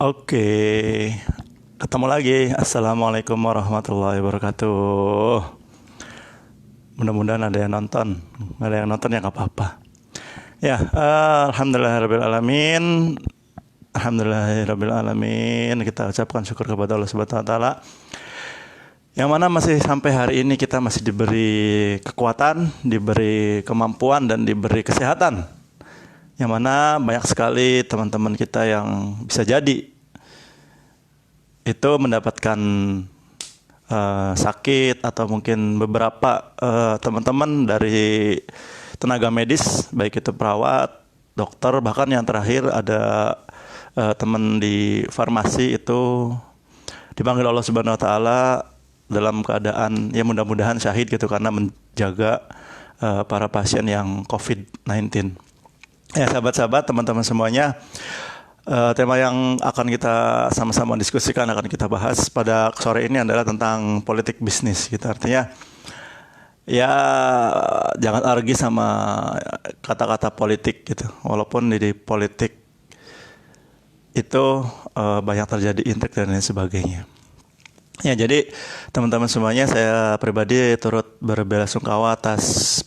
Oke, ketemu lagi. Assalamualaikum warahmatullahi wabarakatuh. Mudah-mudahan ada yang nonton. Nggak ada yang nonton ya nggak apa-apa. Ya, alhamdulillahirobbilalamin. Alhamdulillahirobbilalamin. Kita ucapkan syukur kepada Allah Subhanahu Wa Taala. Yang mana masih sampai hari ini kita masih diberi kekuatan, diberi kemampuan dan diberi kesehatan. Yang mana banyak sekali teman-teman kita yang bisa jadi itu mendapatkan sakit atau mungkin beberapa teman-teman dari tenaga medis, baik itu perawat, dokter, bahkan yang terakhir ada teman di farmasi itu dipanggil Allah Subhanahu Wa Taala dalam keadaan ya mudah-mudahan syahid gitu karena menjaga para pasien yang COVID-19. Ya sahabat-sahabat, teman-teman semuanya, tema yang akan kita sama-sama diskusikan, akan kita bahas pada sore ini adalah tentang politik bisnis gitu. Artinya ya jangan argi sama kata-kata politik gitu. Walaupun di politik itu banyak terjadi intrik dan lain sebagainya. Ya, jadi teman-teman semuanya, saya pribadi turut berbelasungkawa atas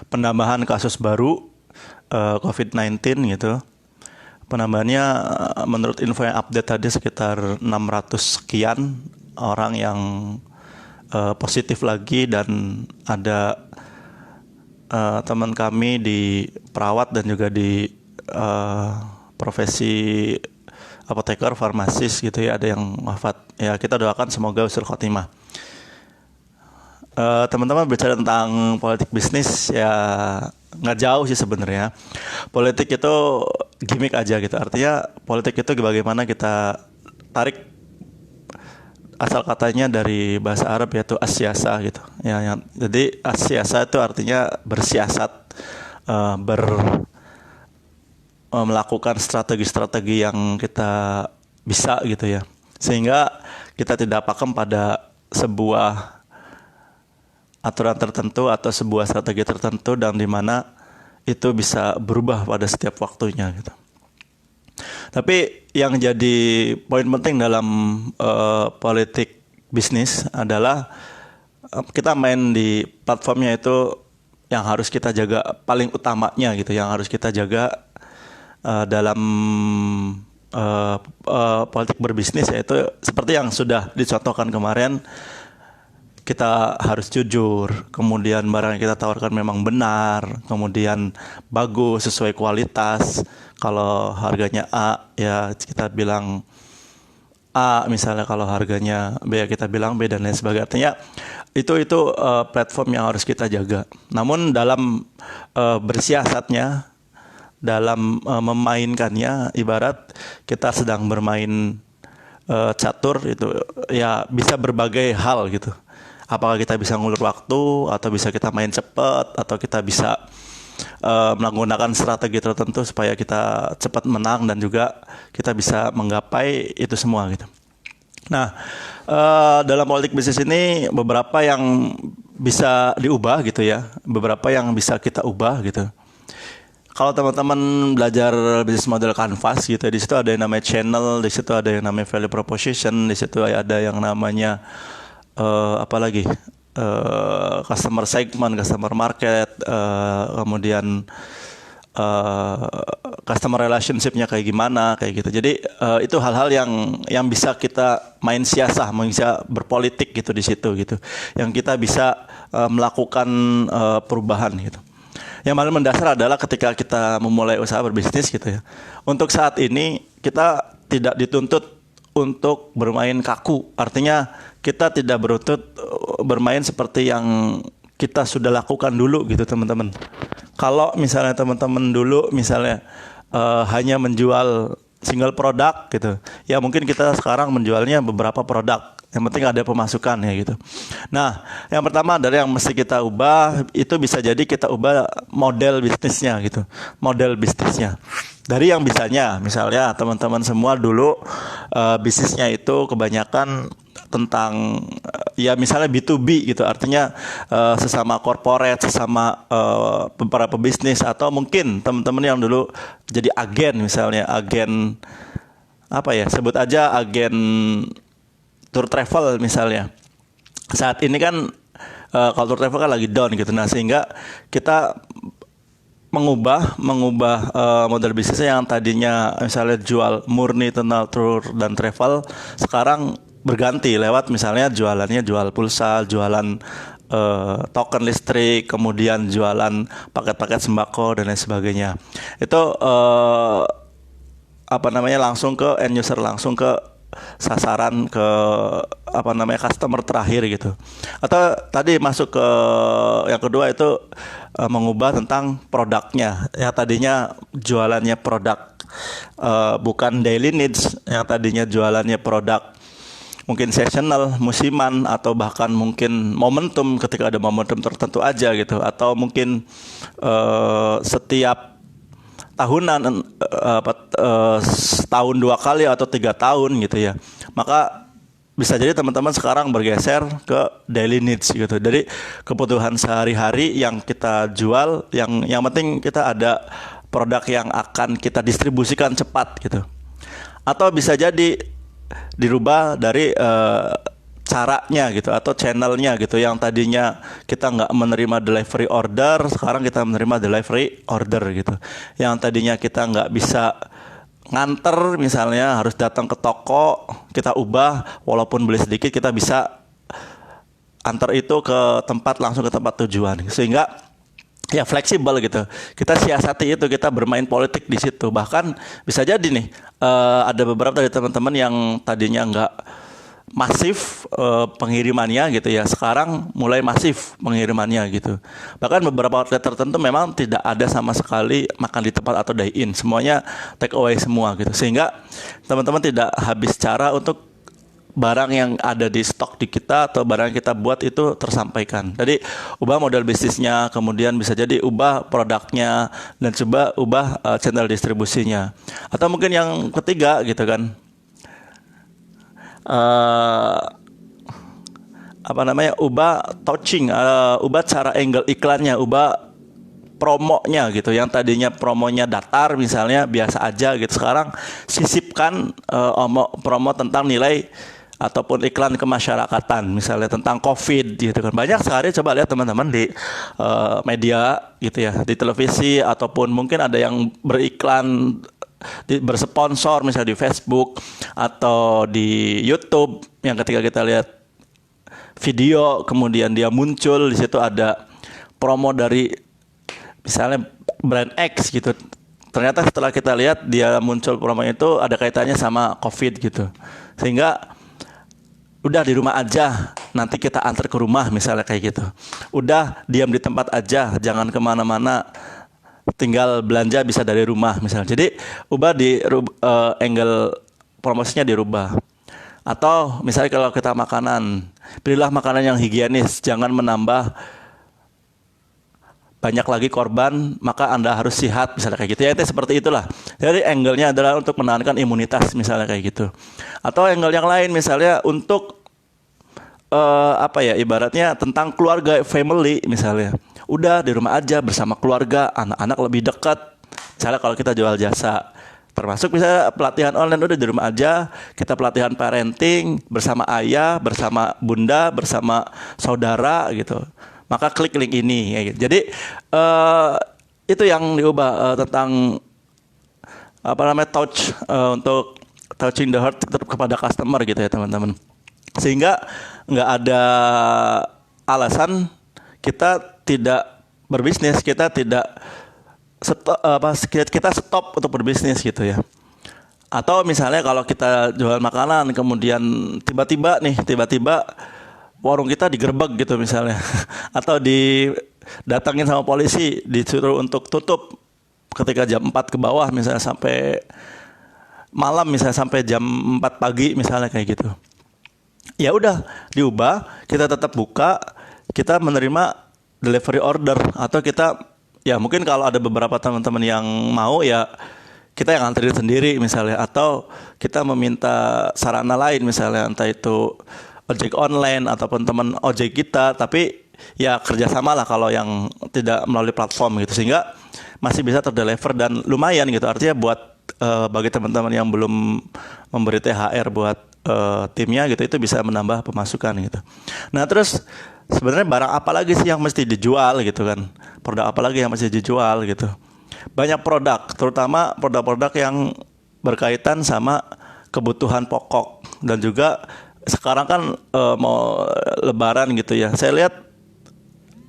penambahan kasus baru COVID-19 gitu. Penambahannya menurut info yang update tadi sekitar 600 sekian orang yang positif lagi, dan ada teman kami di perawat dan juga di profesi apoteker, farmasis gitu ya, ada yang wafat. Ya, kita doakan semoga husnul khotimah. Teman-teman bicara tentang politik bisnis ya nggak jauh sih sebenarnya. Politik itu gimmick aja gitu. Artinya politik itu bagaimana kita tarik asal katanya dari bahasa Arab yaitu asyasa gitu. Ya, jadi asyasa itu artinya bersiasat, melakukan strategi-strategi yang kita bisa gitu ya, sehingga kita tidak pakem pada sebuah aturan tertentu atau sebuah strategi tertentu, dan di mana itu bisa berubah pada setiap waktunya gitu. Tapi yang jadi poin penting dalam politik bisnis adalah kita main di platformnya itu yang harus kita jaga, paling utamanya gitu, yang harus kita jaga dalam politik berbisnis, yaitu seperti yang sudah dicontohkan kemarin, kita harus jujur, kemudian barang yang kita tawarkan memang benar, kemudian bagus, sesuai kualitas. Kalau harganya A ya kita bilang A, misalnya kalau harganya B ya kita bilang B, dan lain sebagainya. Artinya itu platform yang harus kita jaga. Namun dalam bersiasatnya, dalam memainkannya, ibarat kita sedang bermain catur itu ya, bisa berbagai hal gitu. Apakah kita bisa ngulur waktu, atau bisa kita main cepat, atau kita bisa menggunakan strategi tertentu supaya kita cepat menang, dan juga kita bisa menggapai itu semua gitu. Nah, dalam politik bisnis ini beberapa yang bisa diubah gitu ya, beberapa yang bisa kita ubah gitu. Kalau teman-teman belajar bisnis model Canvas gitu, di situ ada yang namanya channel, di situ ada yang namanya value proposition, di situ ada yang namanya customer segment, customer market, kemudian customer relationship-nya kayak gimana, kayak gitu. Jadi itu hal-hal yang bisa kita main siasah, bisa berpolitik gitu di situ gitu, yang kita bisa melakukan perubahan gitu. Yang paling mendasar adalah ketika kita memulai usaha berbisnis gitu ya. Untuk saat ini kita tidak dituntut untuk bermain kaku. Artinya kita tidak beruntut bermain seperti yang kita sudah lakukan dulu gitu teman-teman. Kalau misalnya teman-teman dulu misalnya hanya menjual single produk gitu, ya mungkin kita sekarang menjualnya beberapa produk. Yang penting ada pemasukan ya gitu. Nah, yang pertama dari yang mesti kita ubah, itu bisa jadi kita ubah model bisnisnya gitu. Model bisnisnya. Dari yang bisanya, misalnya teman-teman semua dulu bisnisnya itu kebanyakan tentang ya misalnya B2B gitu, artinya sesama corporate, sesama para pebisnis, atau mungkin teman-teman yang dulu jadi agen, misalnya agen apa ya, sebut aja agen tour travel misalnya. Saat ini kan kalau tour travel kan lagi down gitu. Nah, sehingga kita mengubah model bisnisnya yang tadinya misalnya jual murni tentang tour dan travel, sekarang berganti lewat misalnya jualannya jual pulsa, jualan token listrik, kemudian jualan paket-paket sembako dan lain sebagainya. Itu langsung ke end user, langsung ke sasaran, ke customer terakhir gitu. Atau tadi masuk ke yang kedua itu mengubah tentang produknya. Yang tadinya jualannya produk bukan daily needs, yang tadinya jualannya produk mungkin seasonal, musiman, atau bahkan mungkin momentum ketika ada momentum tertentu aja gitu, atau mungkin setiap tahunan, setahun 2 kali atau 3 tahun gitu ya. Maka bisa jadi teman-teman sekarang bergeser ke daily needs gitu. Jadi kebutuhan sehari-hari yang kita jual, yang penting kita ada produk yang akan kita distribusikan cepat gitu. Atau bisa jadi dirubah dari caranya gitu, atau channelnya gitu. Yang tadinya kita nggak menerima delivery order, sekarang kita menerima delivery order gitu. Yang tadinya kita nggak bisa nganter misalnya, harus datang ke toko, kita ubah, walaupun beli sedikit kita bisa antar itu ke tempat, langsung ke tempat tujuan, sehingga ya fleksibel gitu. Kita siasati itu, kita bermain politik di situ. Bahkan bisa jadi nih ada beberapa dari teman-teman yang tadinya nggak masif pengirimannya gitu ya, sekarang mulai masif pengirimannya gitu. Bahkan beberapa outlet tertentu memang tidak ada sama sekali makan di tempat atau dine in, semuanya take away semua gitu. Sehingga teman-teman tidak habis cara untuk barang yang ada di stok di kita atau barang yang kita buat itu tersampaikan. Jadi ubah model bisnisnya, kemudian bisa jadi ubah produknya, dan coba ubah channel distribusinya. Atau mungkin yang ketiga gitu kan, ubah touching, ubah cara angle iklannya, ubah promonya gitu. Yang tadinya promonya datar misalnya, biasa aja gitu, sekarang sisipkan promo tentang nilai ataupun iklan kemasyarakatan, misalnya tentang COVID gitu kan. Banyak sekali, coba lihat teman-teman di media gitu ya, di televisi, ataupun mungkin ada yang beriklan, bersponsor misalnya di Facebook atau di YouTube, yang ketika kita lihat video kemudian dia muncul di situ ada promo dari misalnya brand X gitu. Ternyata setelah kita lihat dia muncul promo itu ada kaitannya sama COVID gitu. Sehingga udah di rumah aja, nanti kita antar ke rumah misalnya kayak gitu. Udah diam di tempat aja, jangan kemana-mana, tinggal belanja bisa dari rumah misalnya. Jadi ubah di angle promosinya dirubah. Atau misalnya kalau kita makanan, pilihlah makanan yang higienis, jangan menambah banyak lagi korban, maka Anda harus sehat misalnya kayak gitu. Ya itu seperti itulah. Jadi angle-nya adalah untuk menahankan imunitas misalnya kayak gitu. Atau angle yang lain misalnya untuk ibaratnya tentang keluarga, family misalnya. Udah di rumah aja bersama keluarga, anak-anak lebih dekat. Misalnya kalau kita jual jasa, termasuk misalnya pelatihan online, udah di rumah aja, kita pelatihan parenting bersama ayah, bersama bunda, bersama saudara gitu. Maka klik link ini. Ya gitu. Jadi itu yang diubah tentang touch, untuk touching the heart kepada customer gitu ya teman-teman. Sehingga nggak ada alasan kita tidak berbisnis, kita tidak kita stop untuk berbisnis gitu ya. Atau misalnya kalau kita jual makanan, kemudian tiba-tiba warung kita digerebek gitu misalnya, atau didatangin sama polisi, disuruh untuk tutup ketika jam 4 ke bawah misalnya, sampai malam misalnya, sampai jam 4 pagi misalnya kayak gitu. Ya udah diubah, kita tetap buka, kita menerima delivery order, atau kita ya mungkin kalau ada beberapa teman-teman yang mau ya kita yang anterin sendiri misalnya, atau kita meminta sarana lain misalnya, entah itu ojek online ataupun teman ojek kita, tapi ya kerjasama lah kalau yang tidak melalui platform gitu, sehingga masih bisa terdeliver dan lumayan gitu. Artinya buat bagi teman-teman yang belum memberi THR buat timnya gitu, itu bisa menambah pemasukan gitu. Nah terus sebenarnya barang apa lagi sih yang mesti dijual gitu kan? Produk apa lagi yang mesti dijual gitu? Banyak produk, terutama produk-produk yang berkaitan sama kebutuhan pokok, dan juga sekarang kan mau Lebaran gitu ya. Saya lihat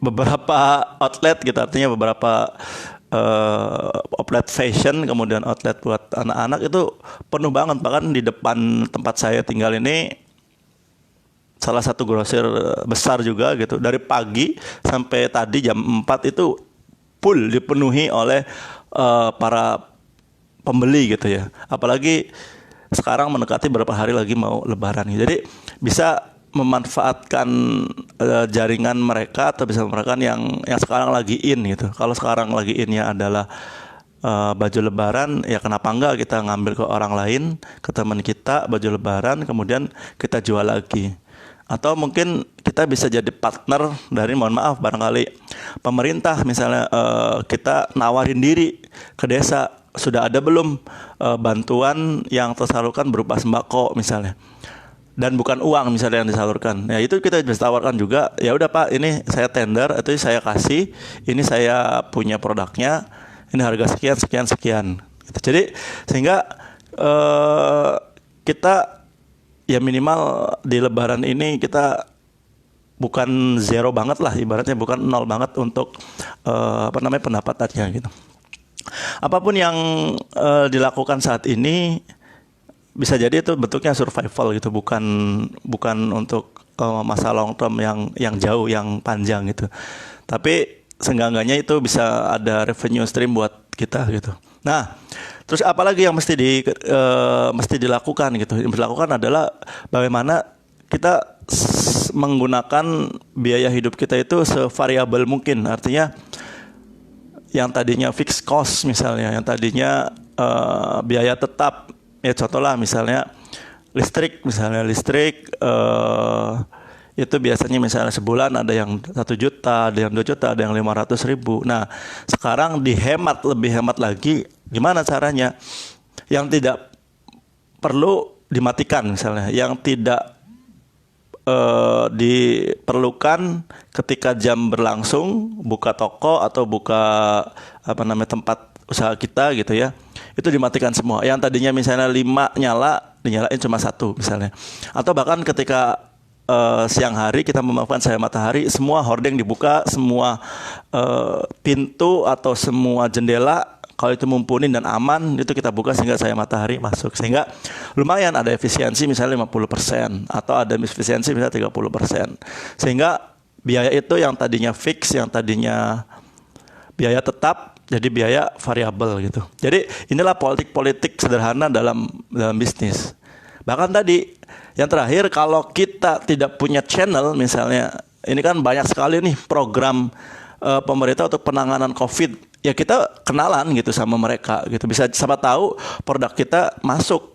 beberapa outlet gitu, artinya beberapa outlet fashion, kemudian outlet buat anak-anak itu penuh banget. Bahkan di depan tempat saya tinggal ini salah satu grosir besar juga gitu, dari pagi sampai tadi jam 4 itu full dipenuhi oleh para pembeli gitu ya. Apalagi sekarang mendekati beberapa hari lagi mau Lebaran gitu. Jadi bisa memanfaatkan jaringan mereka, atau bisa memanfaatkan yang sekarang lagi in gitu. Kalau sekarang lagi innya adalah baju Lebaran, ya kenapa enggak kita ngambil ke orang lain, ke teman kita baju Lebaran, kemudian kita jual lagi. Atau mungkin kita bisa jadi partner dari, mohon maaf, barangkali pemerintah misalnya, kita nawarin diri ke desa, sudah ada belum bantuan yang tersalurkan berupa sembako misalnya, dan bukan uang misalnya yang disalurkan. Ya itu kita bisa tawarkan juga. Ya udah Pak, ini saya tender, itu saya kasih, ini saya punya produknya, ini harga sekian sekian sekian. Jadi sehingga kita ya minimal di Lebaran ini kita bukan zero banget lah, ibaratnya bukan nol banget untuk pendapatannya gitu. Apapun yang dilakukan saat ini bisa jadi itu bentuknya survival gitu, bukan untuk masa long term yang jauh, yang panjang gitu. Tapi seenggak-enggaknya itu bisa ada revenue stream buat kita gitu. Nah, terus apalagi yang mesti dilakukan gitu? Yang dilakukan adalah bagaimana kita menggunakan biaya hidup kita itu sevariabel mungkin. Artinya yang tadinya fixed cost misalnya, yang tadinya biaya tetap, ya contohlah misalnya listrik itu biasanya misalnya sebulan ada yang 1 juta, ada yang 2 juta, ada yang 500.000. Nah sekarang dihemat, lebih hemat lagi. Gimana caranya? Yang tidak perlu dimatikan misalnya, yang tidak diperlukan ketika jam berlangsung, buka toko atau buka tempat usaha kita gitu ya, itu dimatikan semua. Yang tadinya misalnya 5 nyala, dinyalain cuma 1 misalnya. Atau bahkan ketika siang hari kita memanfaatkan cahaya matahari, semua hordeng dibuka, semua pintu atau semua jendela, kalau itu mumpuni dan aman, itu kita buka sehingga cahaya matahari masuk. Sehingga lumayan ada efisiensi misalnya 50%, atau ada efisiensi misalnya 30%. Sehingga biaya itu yang tadinya fix, yang tadinya biaya tetap, jadi biaya variabel gitu. Jadi inilah politik sederhana dalam bisnis. Bahkan tadi yang terakhir, kalau kita tidak punya channel misalnya, ini kan banyak sekali nih program pemerintah untuk penanganan COVID. Ya kita kenalan gitu sama mereka gitu. Bisa siapa tahu produk kita masuk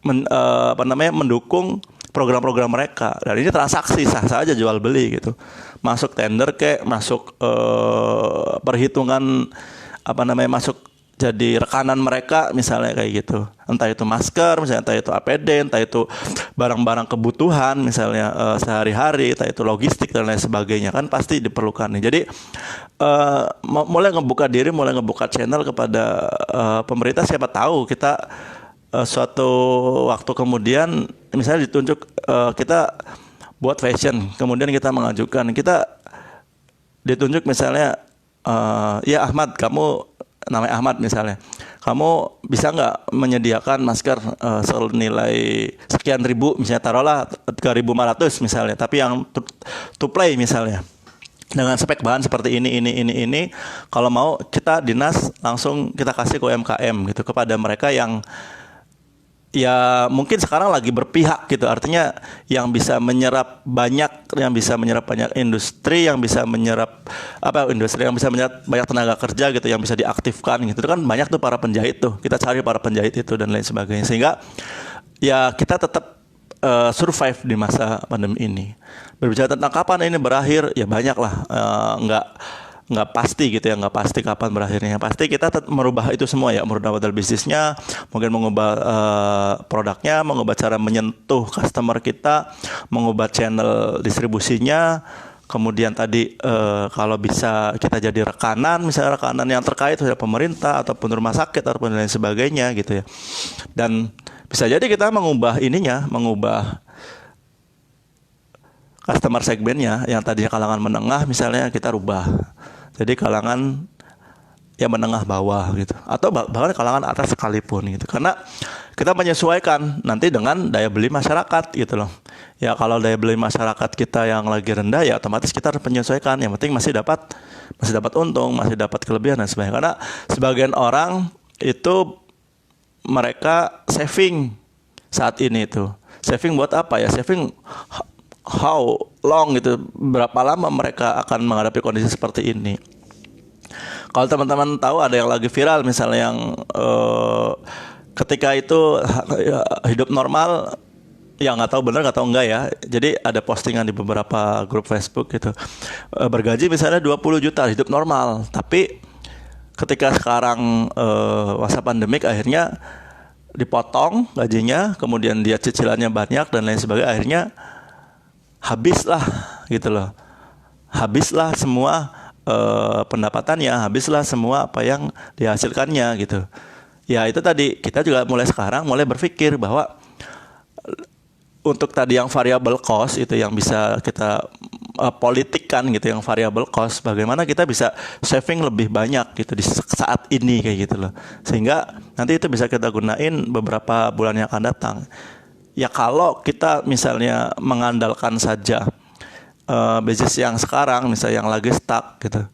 mendukung program-program mereka. Dan ini transaksi sah-sah aja, jual beli gitu. Masuk tender masuk perhitungan masuk jadi rekanan mereka misalnya kayak gitu. Entah itu masker misalnya, entah itu APD, entah itu barang-barang kebutuhan misalnya sehari-hari, entah itu logistik dan lain sebagainya, kan pasti diperlukan nih. Jadi mulai ngebuka channel kepada pemerintah. Siapa tahu kita suatu waktu kemudian misalnya ditunjuk, kita buat fashion, kemudian kita mengajukan, kita ditunjuk misalnya, ya Ahmad, kamu namanya Ahmad misalnya, kamu bisa nggak menyediakan masker senilai sekian ribu, misalnya taruhlah 3.500 misalnya, tapi yang to play misalnya, dengan spek bahan seperti ini. Kalau mau kita dinas langsung kita kasih ke UMKM gitu, kepada mereka yang ya mungkin sekarang lagi berpihak gitu. Artinya yang bisa menyerap banyak industri, yang bisa menyerap banyak tenaga kerja gitu, yang bisa diaktifkan gitu. Itu kan banyak tuh para penjahit tuh. Kita cari para penjahit itu dan lain sebagainya. Sehingga ya kita tetap survive di masa pandemi ini. Berbicara tentang kapan ini berakhir, ya banyak lah. nggak pasti gitu ya, nggak pasti kapan berakhirnya. Pasti kita merubah itu semua ya, merubah model bisnisnya, mungkin mengubah produknya, mengubah cara menyentuh customer kita, mengubah channel distribusinya. Kemudian tadi kalau bisa kita jadi rekanan, misalnya rekanan yang terkait dengan pemerintah ataupun rumah sakit ataupun lain sebagainya gitu ya. Dan bisa jadi kita mengubah customer segmennya yang tadinya kalangan menengah misalnya kita rubah jadi kalangan yang menengah bawah gitu, atau bahkan kalangan atas sekalipun gitu, karena kita menyesuaikan nanti dengan daya beli masyarakat gitu loh. Ya kalau daya beli masyarakat kita yang lagi rendah ya otomatis kita harus menyesuaikan, yang penting masih dapat untung, masih dapat kelebihan dan sebagainya. Karena sebagian orang itu mereka saving saat ini itu. Saving buat apa ya? Saving how long gitu, berapa lama mereka akan menghadapi kondisi seperti ini. Kalau teman-teman tahu ada yang lagi viral misalnya yang ketika itu hidup normal, ya nggak tahu benar nggak tahu enggak ya. Jadi ada postingan di beberapa grup Facebook gitu, bergaji misalnya 20 juta hidup normal, tapi ketika sekarang masa pandemik akhirnya dipotong gajinya, kemudian dia cicilannya banyak dan lain sebagainya, akhirnya habislah gitu loh, habislah semua pendapatannya, habislah semua apa yang dihasilkannya gitu. Ya itu tadi kita juga mulai sekarang mulai berpikir bahwa untuk tadi yang variable cost itu yang bisa kita politikkan gitu, yang variable cost, bagaimana kita bisa saving lebih banyak gitu di saat ini kayak gitu loh, sehingga nanti itu bisa kita gunain beberapa bulan yang akan datang. Ya kalau kita misalnya mengandalkan saja bisnis yang sekarang misalnya yang lagi stuck gitu,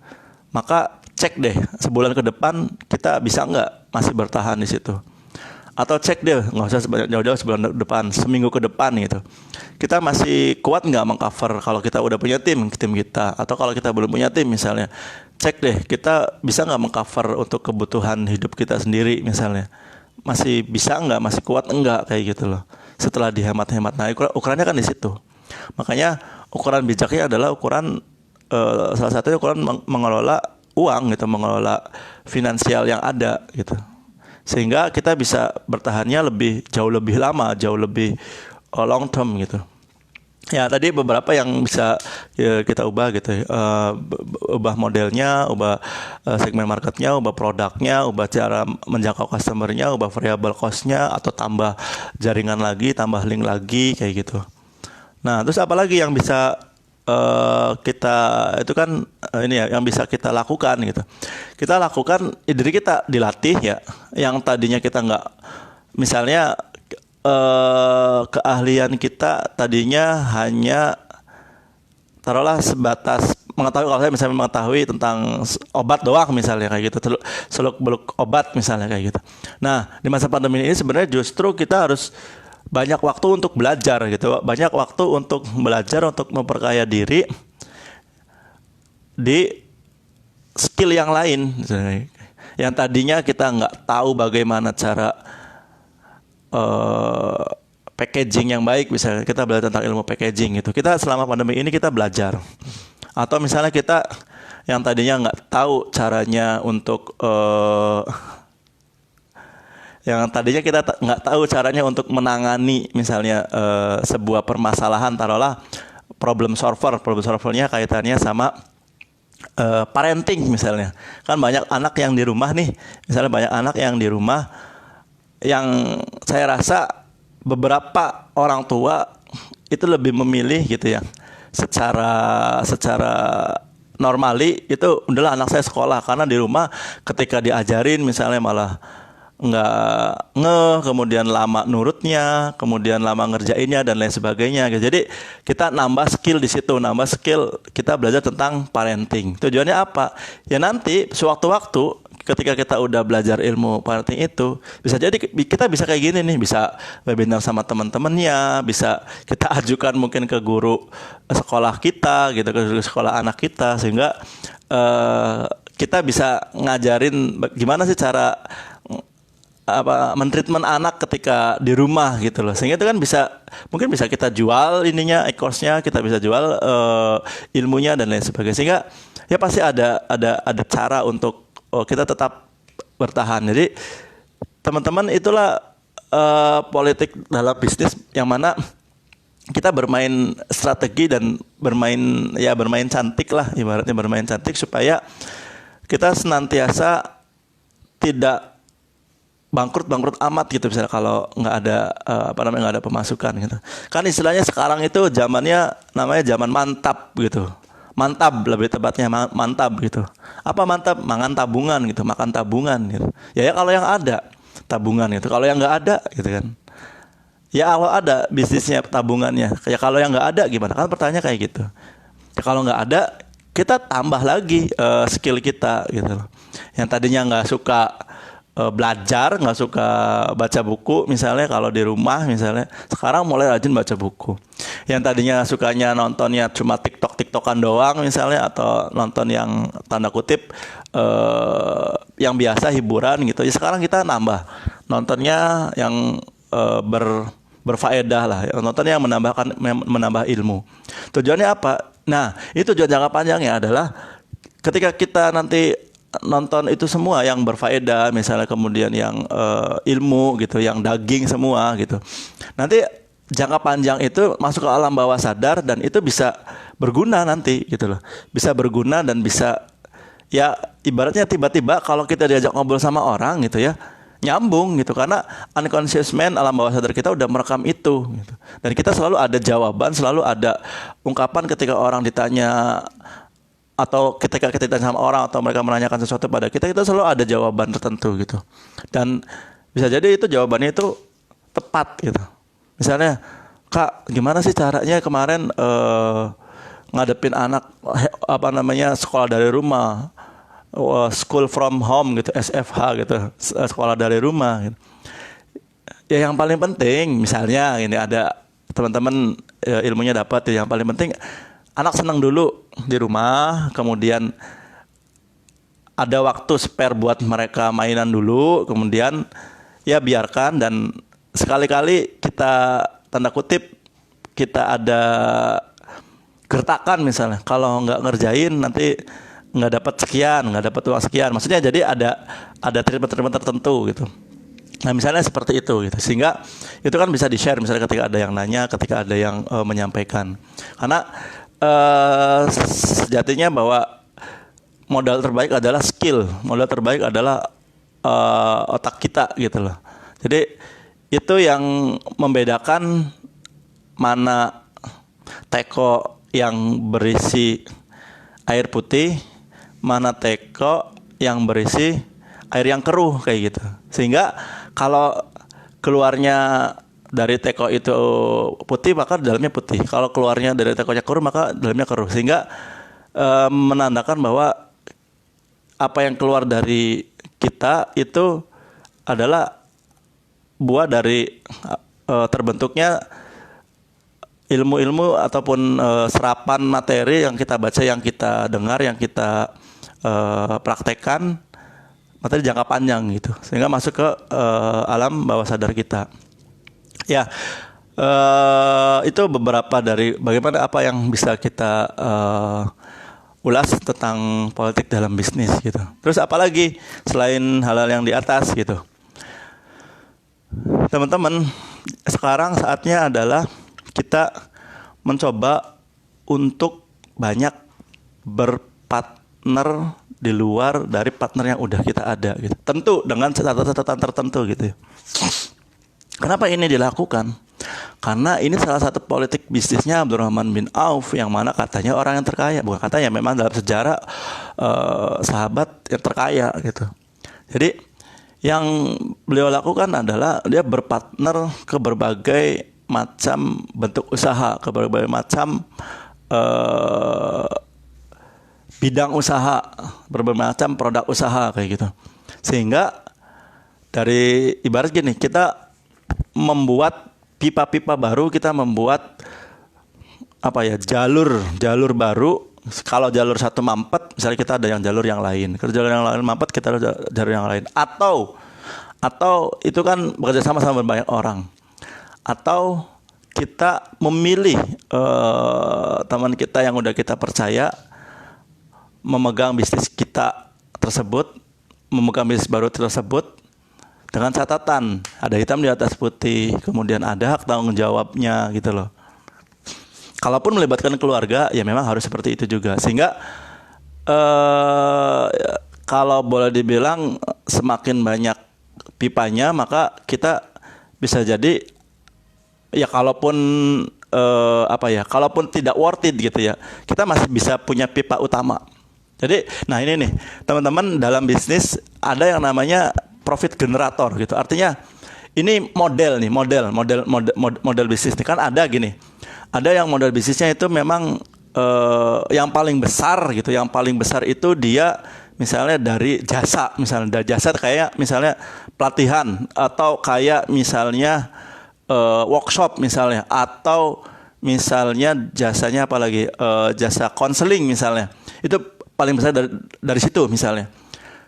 maka cek deh sebulan ke depan kita bisa nggak masih bertahan di situ, atau cek deh nggak usah jauh-jauh sebulan depan, seminggu ke depan gitu, kita masih kuat nggak mengcover kalau kita udah punya tim kita, atau kalau kita belum punya tim misalnya, cek deh kita bisa nggak mengcover untuk kebutuhan hidup kita sendiri misalnya, masih bisa nggak, masih kuat enggak kayak gitu loh. Setelah dihemat-hemat, nah ukurannya kan di situ. Makanya ukuran bijaknya adalah ukuran salah satunya ukuran mengelola uang gitu, mengelola finansial yang ada gitu, sehingga kita bisa bertahannya jauh lebih lama, jauh lebih long term gitu. Ya tadi beberapa yang bisa ya, kita ubah gitu, ubah modelnya, ubah segmen marketnya, ubah produknya, ubah cara menjangkau customernya, ubah variable costnya, atau tambah jaringan lagi, tambah link lagi kayak gitu. Nah terus apa lagi yang bisa kita itu kan ini ya yang bisa kita lakukan gitu. Kita lakukan diri kita dilatih ya, yang tadinya kita nggak, misalnya keahlian kita tadinya hanya taruhlah sebatas mengetahui, kalau saya misalnya mengetahui tentang obat doang misalnya kayak gitu, seluk beluk obat misalnya kayak gitu. Nah di masa pandemi ini sebenarnya justru kita harus banyak waktu untuk belajar gitu, banyak waktu untuk belajar untuk memperkaya diri di skill yang lain misalnya. Yang tadinya kita nggak tahu bagaimana cara packaging yang baik, misalnya kita belajar tentang ilmu packaging gitu, kita selama pandemi ini kita belajar. Atau misalnya kita yang tadinya nggak tahu caranya untuk yang tadinya kita nggak tahu caranya untuk menangani misalnya sebuah permasalahan, taruhlah problem solvernya kaitannya sama parenting misalnya. Kan banyak anak yang di rumah nih, misalnya banyak anak yang di rumah yang saya rasa beberapa orang tua itu lebih memilih gitu ya, secara normali itu udahlah anak saya sekolah, karena di rumah ketika diajarin misalnya malah nggak kemudian lama nurutnya, kemudian lama ngerjainnya dan lain sebagainya gitu. Jadi kita nambah skill di situ, kita belajar tentang parenting. Tujuannya apa? Ya nanti sewaktu-waktu ketika kita udah belajar ilmu parenting itu, bisa jadi kita bisa kayak gini nih, bisa webinar sama teman-temannya, bisa kita ajukan mungkin ke guru sekolah kita gitu, ke guru sekolah anak kita, sehingga kita bisa ngajarin gimana sih cara mentreatment anak ketika di rumah gitu loh, sehingga itu kan mungkin bisa kita jual ininya, course-nya kita bisa jual ilmunya dan lain sebagainya, sehingga ya pasti ada cara untuk kita tetap bertahan. Jadi teman-teman, itulah politik dalam bisnis yang mana kita bermain strategi dan bermain cantik lah, ibaratnya bermain cantik supaya kita senantiasa tidak bangkrut amat gitu, misalnya kalau nggak ada nggak ada pemasukan gitu. Kan istilahnya sekarang itu zamannya namanya zaman mantap gitu. Mantap lebih tepatnya, mantap gitu. Apa mantap? Makan tabungan gitu, makan tabungan gitu. Ya kalau yang ada tabungan gitu. Kalau yang nggak ada gitu kan. Ya kalau ada bisnisnya tabungannya. Ya kalau yang nggak ada gimana? Kan pertanyaannya kayak gitu. Ya kalau nggak ada, kita tambah lagi skill kita gitu loh. Yang tadinya nggak suka belajar, nggak suka baca buku misalnya, kalau di rumah misalnya, sekarang mulai rajin baca buku. Yang tadinya sukanya nontonnya cuma tiktokan doang misalnya, atau nonton yang tanda kutip yang biasa hiburan gitu, ya sekarang kita nambah nontonnya yang berfaedah lah, nontonnya yang menambah ilmu. Tujuannya apa? Nah, itu tujuan jangka panjangnya adalah ketika kita nanti nonton itu semua yang berfaedah, misalnya kemudian yang ilmu gitu, yang daging semua gitu, nanti jangka panjang itu masuk ke alam bawah sadar, dan itu bisa berguna nanti gitu loh, bisa berguna dan bisa, ya ibaratnya tiba-tiba kalau kita diajak ngobrol sama orang gitu ya, nyambung gitu, karena unconscious mind, alam bawah sadar kita udah merekam itu gitu. Dan kita selalu ada jawaban, selalu ada ungkapan ketika orang ditanya, atau ketika kita ditanya sama orang, atau mereka menanyakan sesuatu pada kita selalu ada jawaban tertentu gitu. Dan bisa jadi itu jawabannya itu tepat gitu. Misalnya, Kak, gimana sih caranya kemarin ngadepin anak sekolah dari rumah, school from home gitu, SFH gitu, sekolah dari rumah gitu. Ya yang paling penting misalnya ini, ada teman-teman ilmunya dapat, yang paling penting anak senang dulu di rumah, kemudian ada waktu spare buat mereka mainan dulu, kemudian ya biarkan, dan sekali-kali kita tanda kutip kita ada gertakan misalnya, kalau nggak ngerjain nanti nggak dapat sekian, nggak dapat uang sekian, maksudnya jadi ada treatment tertentu gitu. Nah misalnya seperti itu gitu, sehingga itu kan bisa di-share misalnya ketika ada yang nanya, ketika ada yang menyampaikan, karena sejatinya bahwa modal terbaik adalah skill, modal terbaik adalah otak kita gitu loh. Jadi itu yang membedakan mana teko yang berisi air putih, mana teko yang berisi air yang keruh kayak gitu. Sehingga kalau keluarnya dari teko itu putih, maka dalamnya putih. Kalau keluarnya dari tekonya keruh, maka dalamnya keruh. Sehingga menandakan bahwa apa yang keluar dari kita itu adalah buah dari terbentuknya ilmu-ilmu ataupun serapan materi yang kita baca, yang kita dengar, yang kita praktekkan, materi jangka panjang gitu, sehingga masuk ke alam bawah sadar kita. Ya, itu beberapa dari bagaimana apa yang bisa kita ulas tentang politik dalam bisnis gitu. Terus apalagi selain hal-hal yang di atas gitu. Teman-teman, sekarang saatnya adalah kita mencoba untuk banyak berpartner di luar dari partner yang udah kita ada gitu. Tentu dengan catatan tertentu gitu. Kenapa ini dilakukan? Karena ini salah satu politik bisnisnya Abdurrahman bin Auf, yang mana katanya orang yang terkaya, bukan katanya, memang dalam sejarah sahabat yang terkaya gitu. Jadi yang beliau lakukan adalah dia berpartner ke berbagai macam bentuk usaha, ke berbagai macam bidang usaha, berbagai macam produk usaha kayak gitu. Sehingga dari ibarat gini, kita membuat pipa-pipa baru, kita membuat jalur baru. Kalau jalur satu mampet, misalnya kita ada yang jalur yang lain. Kalau jalur yang lain mampet, kita ada jalur yang lain. Atau atau itu kan bekerja sama banyak orang, atau kita memilih teman kita yang udah kita percaya memegang bisnis kita tersebut, memegang bisnis baru tersebut dengan catatan ada hitam di atas putih, kemudian ada hak tanggung jawabnya gitu loh. Kalaupun melibatkan keluarga, ya memang harus seperti itu juga. Sehingga kalau boleh dibilang semakin banyak pipanya, maka kita bisa jadi ya kalaupun kalaupun tidak worth it gitu ya, kita masih bisa punya pipa utama. Jadi, nah ini nih teman-teman, dalam bisnis ada yang namanya profit generator gitu. Artinya ini model bisnis ini kan ada gini. Ada yang model bisnisnya itu memang yang paling besar gitu. Yang paling besar itu dia misalnya dari jasa, misalnya dari jasa kayak misalnya pelatihan, atau kayak misalnya workshop misalnya, atau misalnya jasanya apalagi jasa konseling misalnya. Itu paling besar dari situ misalnya.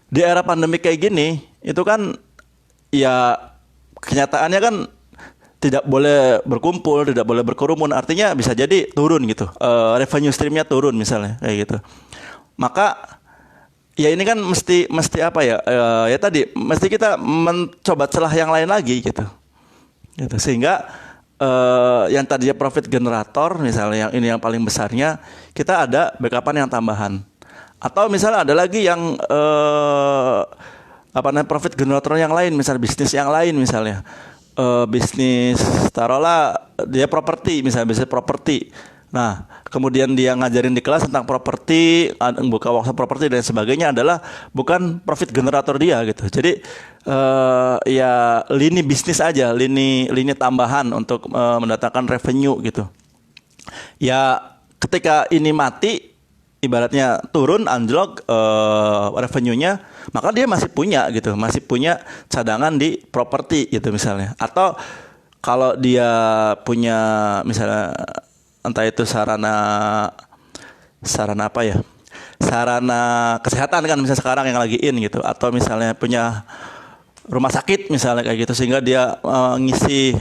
Di era pandemi kayak gini, itu kan ya kenyataannya kan tidak boleh berkumpul, tidak boleh berkerumun. Artinya bisa jadi turun gitu, revenue streamnya turun misalnya kayak gitu. Maka ya ini kan mesti apa ya? Ya tadi mesti kita mencoba celah yang lain lagi gitu. Sehingga yang tadinya profit generator misalnya, yang ini yang paling besarnya, kita ada backupan yang tambahan. Atau misalnya ada lagi yang profit generator yang lain, misalnya bisnis yang lain misalnya. Bisnis taruhlah dia properti, misalnya bisnis properti. Nah, kemudian dia ngajarin di kelas tentang properti, buka workshop properti dan sebagainya, adalah bukan profit generator dia gitu. Jadi ya lini bisnis aja, lini tambahan untuk mendatangkan revenue gitu. Ya ketika ini mati, ibaratnya turun, anjlok revenue-nya, maka dia masih punya cadangan di properti gitu misalnya. Atau kalau dia punya misalnya entah itu sarana apa ya, sarana kesehatan kan misalnya sekarang yang lagi in gitu, atau misalnya punya rumah sakit misalnya kayak gitu, sehingga dia ngisi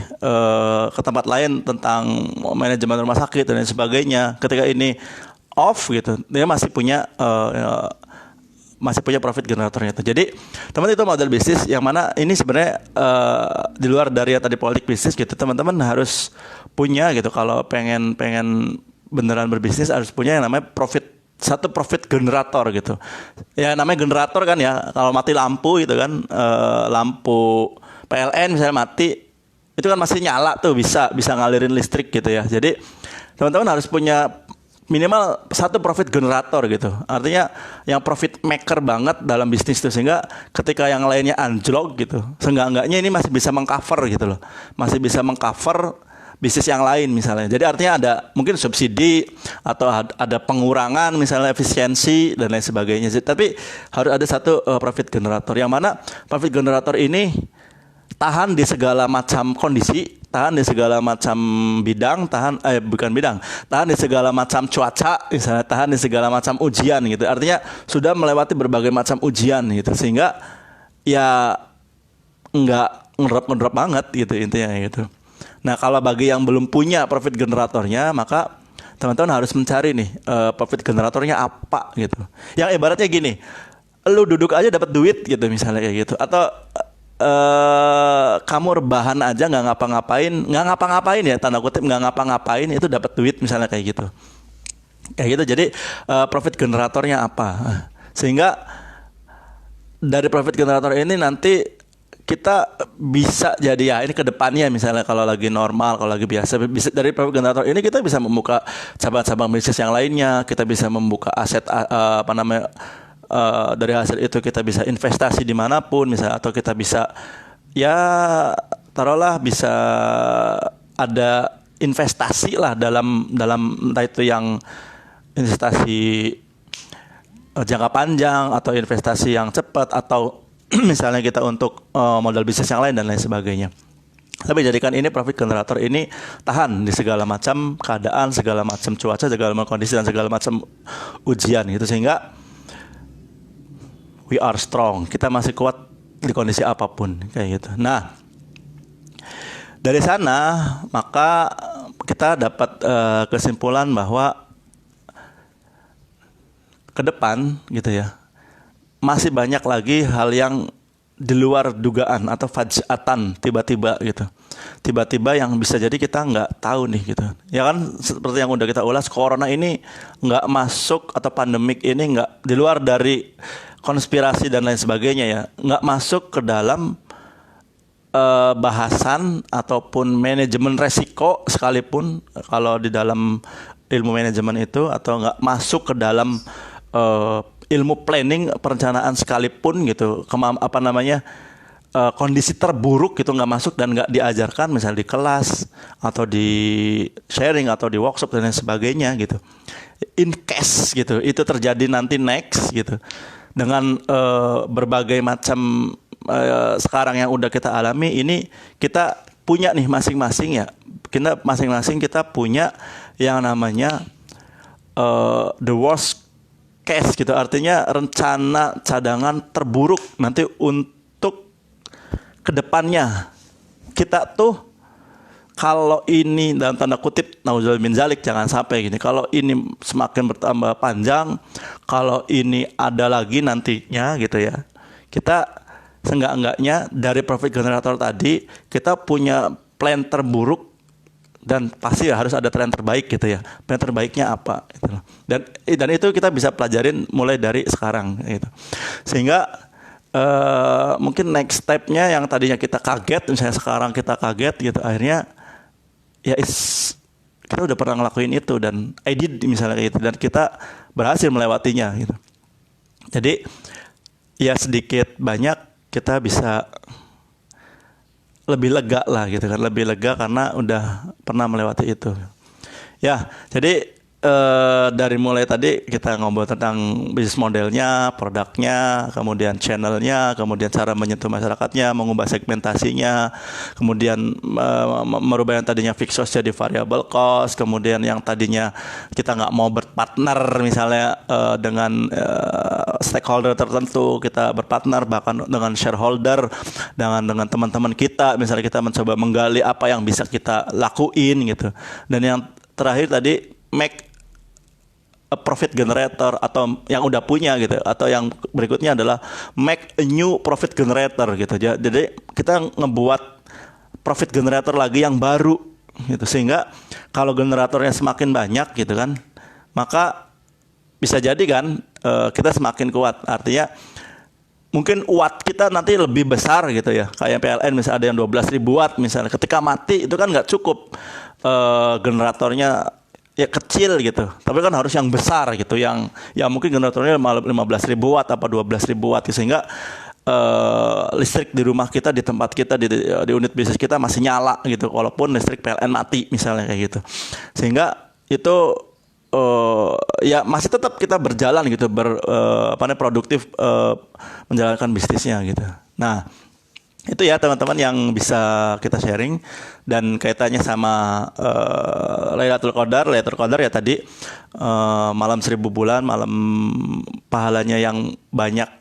ke tempat lain tentang manajemen rumah sakit dan sebagainya. Ketika ini off gitu, dia masih punya profit generatornya itu. Jadi teman, itu model bisnis yang mana ini sebenarnya di luar dari yang tadi politik bisnis gitu, teman-teman harus punya gitu. Kalau pengen beneran berbisnis, harus punya yang namanya satu profit generator gitu. Ya namanya generator kan ya, kalau mati lampu gitu kan, lampu PLN misalnya mati, itu kan masih nyala tuh, bisa ngalirin listrik gitu ya. Jadi teman-teman harus punya minimal satu profit generator gitu. Artinya yang profit maker banget dalam bisnis itu, sehingga ketika yang lainnya anjlok gitu, seenggak-enggaknya ini masih bisa mengcover gitu loh. Masih bisa mengcover bisnis yang lain misalnya. Jadi artinya ada mungkin subsidi atau ada pengurangan misalnya efisiensi dan lain sebagainya. Tapi harus ada satu profit generator, yang mana profit generator ini tahan di segala macam kondisi, tahan di segala macam bidang, tahan di segala macam cuaca, misalnya tahan di segala macam ujian gitu. Artinya sudah melewati berbagai macam ujian gitu, sehingga ya nggak ngedrop banget gitu intinya gitu. Nah, kalau bagi yang belum punya profit generatornya, maka teman-teman harus mencari nih profit generatornya apa gitu. Yang ibaratnya gini, lu duduk aja dapat duit gitu misalnya kayak gitu, atau kamu rebahan aja nggak ngapa-ngapain ya, tanda kutip nggak ngapa-ngapain, itu dapat duit misalnya kayak gitu. Jadi profit generatornya apa? Sehingga dari profit generator ini nanti kita bisa jadi ya, ini kedepannya misalnya kalau lagi normal, kalau lagi biasa, bisa dari profit generator ini kita bisa membuka cabang-cabang bisnis yang lainnya, kita bisa membuka aset dari hasil itu kita bisa investasi dimanapun misalnya, atau kita bisa ya taruhlah bisa ada investasi lah dalam entah itu yang investasi jangka panjang atau investasi yang cepat, atau misalnya kita untuk modal bisnis yang lain dan lain sebagainya. Tapi jadikan ini profit generator ini tahan di segala macam keadaan, segala macam cuaca, segala macam kondisi dan segala macam ujian gitu, sehingga we are strong. Kita masih kuat di kondisi apapun kayak gitu. Nah, dari sana maka kita dapat kesimpulan bahwa ke depan gitu ya, masih banyak lagi hal yang di luar dugaan atau fajatan, tiba-tiba gitu. Tiba-tiba yang bisa jadi kita nggak tahu nih gitu. Ya kan seperti yang udah kita ulas, corona ini nggak masuk atau pandemik ini nggak di luar dari konspirasi dan lain sebagainya ya, nggak masuk ke dalam bahasan ataupun manajemen resiko sekalipun kalau di dalam ilmu manajemen itu, atau nggak masuk ke dalam ilmu planning perencanaan sekalipun gitu, kondisi terburuk gitu nggak masuk dan nggak diajarkan misalnya di kelas atau di sharing atau di workshop dan lain sebagainya gitu. In case gitu itu terjadi nanti next gitu, dengan berbagai macam sekarang yang udah kita alami ini, kita punya nih masing-masing ya, kita punya yang namanya the worst case gitu, artinya rencana cadangan terburuk nanti untuk kedepannya. Kita tuh kalau ini dalam tanda kutip nauzubillah min zalik, jangan sampai gini, kalau ini semakin bertambah panjang, kalau ini ada lagi nantinya gitu ya, kita seenggak-enggaknya dari profit generator tadi kita punya plan terburuk, dan pasti harus ada plan terbaik gitu ya. Plan terbaiknya apa gitu. Dan itu kita bisa pelajarin mulai dari sekarang gitu. Sehingga mungkin next step-nya yang tadinya kita kaget, misalnya sekarang kita kaget gitu, akhirnya ya kita udah pernah ngelakuin itu dan edit misalnya gitu, dan kita berhasil melewatinya gitu. Jadi ya sedikit banyak kita bisa lebih lega lah gitu kan, lebih lega karena udah pernah melewati itu. Ya, jadi dari mulai tadi kita ngobrol tentang bisnis modelnya, produknya, kemudian channelnya, kemudian cara menyentuh masyarakatnya, mengubah segmentasinya, kemudian merubah yang tadinya fixed cost jadi variable cost, kemudian yang tadinya kita nggak mau berpartner misalnya dengan stakeholder tertentu, kita berpartner bahkan dengan shareholder, dengan teman-teman kita, misalnya kita mencoba menggali apa yang bisa kita lakuin gitu. Dan yang terakhir tadi make a profit generator, atau yang udah punya gitu, atau yang berikutnya adalah make a new profit generator gitu. Jadi kita ngebuat profit generator lagi yang baru gitu, sehingga kalau generatornya semakin banyak gitu kan, maka bisa jadi kan kita semakin kuat. Artinya mungkin watt kita nanti lebih besar gitu ya, kayak PLN misalnya ada yang 12.000 watt misalnya, ketika mati itu kan nggak cukup generatornya ya kecil gitu, tapi kan harus yang besar gitu, yang ya mungkin generatornya 15.000 watt apa 12.000 watt, sehingga listrik di rumah kita, di tempat kita, di unit bisnis kita masih nyala gitu, walaupun listrik PLN mati misalnya kayak gitu. Sehingga itu ya masih tetap kita berjalan gitu, produktif menjalankan bisnisnya gitu. Nah, itu ya teman-teman yang bisa kita sharing, dan kaitannya sama Lailatul Qadar ya tadi, malam 1000 bulan, malam pahalanya yang banyak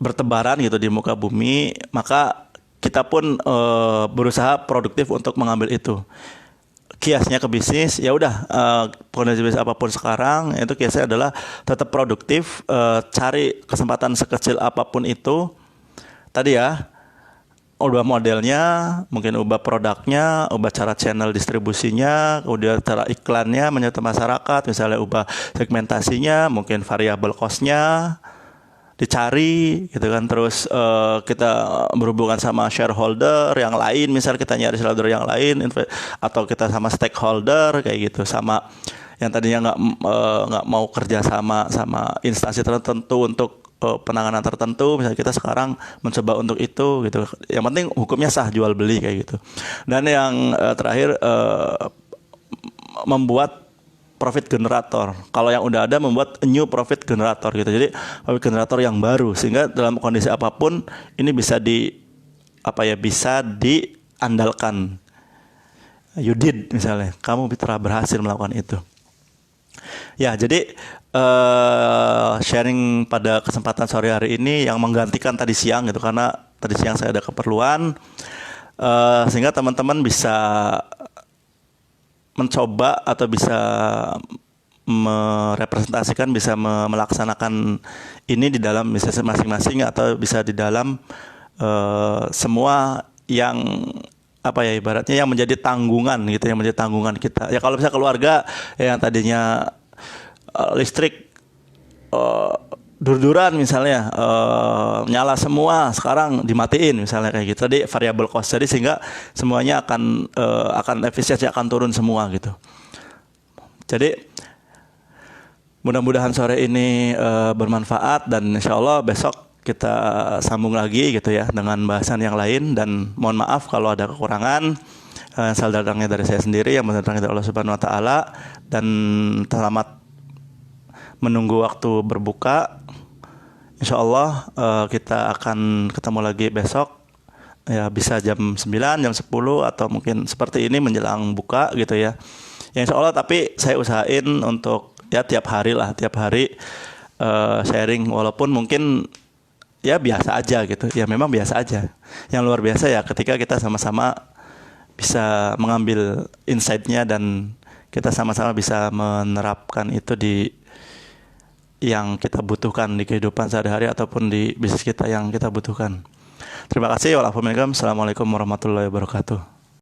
bertebaran gitu di muka bumi, maka kita pun berusaha produktif untuk mengambil itu. Kiasnya ke bisnis, ya udah kondisi bisnis apapun sekarang itu kiasnya adalah tetap produktif, cari kesempatan sekecil apapun itu. Tadi ya, ubah modelnya, mungkin ubah produknya, ubah cara channel distribusinya, kemudian cara iklannya menyentuh masyarakat, misalnya ubah segmentasinya, mungkin variable cost-nya dicari gitu kan. Terus kita berhubungan sama shareholder yang lain, misal kita nyari shareholder yang lain, atau kita sama stakeholder kayak gitu, sama yang tadinya nggak mau kerja sama instansi tertentu untuk penanganan tertentu, misalnya kita sekarang mencoba untuk itu gitu. Yang penting hukumnya sah jual beli kayak gitu. Dan yang terakhir membuat profit generator. Kalau yang udah ada, membuat new profit generator gitu. Jadi profit generator yang baru, sehingga dalam kondisi apapun ini bisa bisa diandalkan. You did misalnya, kamu telah berhasil melakukan itu. Ya, jadi sharing pada kesempatan sore hari ini yang menggantikan tadi siang gitu, karena tadi siang saya ada keperluan, sehingga teman-teman bisa mencoba atau bisa merepresentasikan, bisa melaksanakan ini di dalam bisnis masing-masing, atau bisa di dalam semua yang apa ya, ibaratnya yang menjadi tanggungan gitu, yang menjadi tanggungan kita. Ya kalau misalnya keluarga yang tadinya listrik dur-duran misalnya, nyala semua, sekarang dimatiin misalnya kayak gitu. Tadi variable cost, jadi sehingga semuanya akan efisiensi akan turun semua gitu. Jadi mudah-mudahan sore ini bermanfaat, dan insya Allah besok kita sambung lagi gitu ya dengan bahasan yang lain. Dan mohon maaf kalau ada kekurangan, asal datangnya dari saya sendiri, yang datangnya dari Allah Subhanahu Wa Taala. Dan selamat menunggu waktu berbuka. Insya Allah kita akan ketemu lagi besok. Ya bisa jam 9, jam 10, atau mungkin seperti ini menjelang buka gitu ya. Ya insya Allah, tapi saya usahain untuk ya tiap hari sharing, walaupun mungkin ya biasa aja gitu. Ya memang biasa aja. Yang luar biasa ya ketika kita sama-sama bisa mengambil insight-nya, dan kita sama-sama bisa menerapkan itu di yang kita butuhkan di kehidupan sehari-hari ataupun di bisnis kita yang kita butuhkan. Terima kasih. Assalamualaikum warahmatullahi wabarakatuh.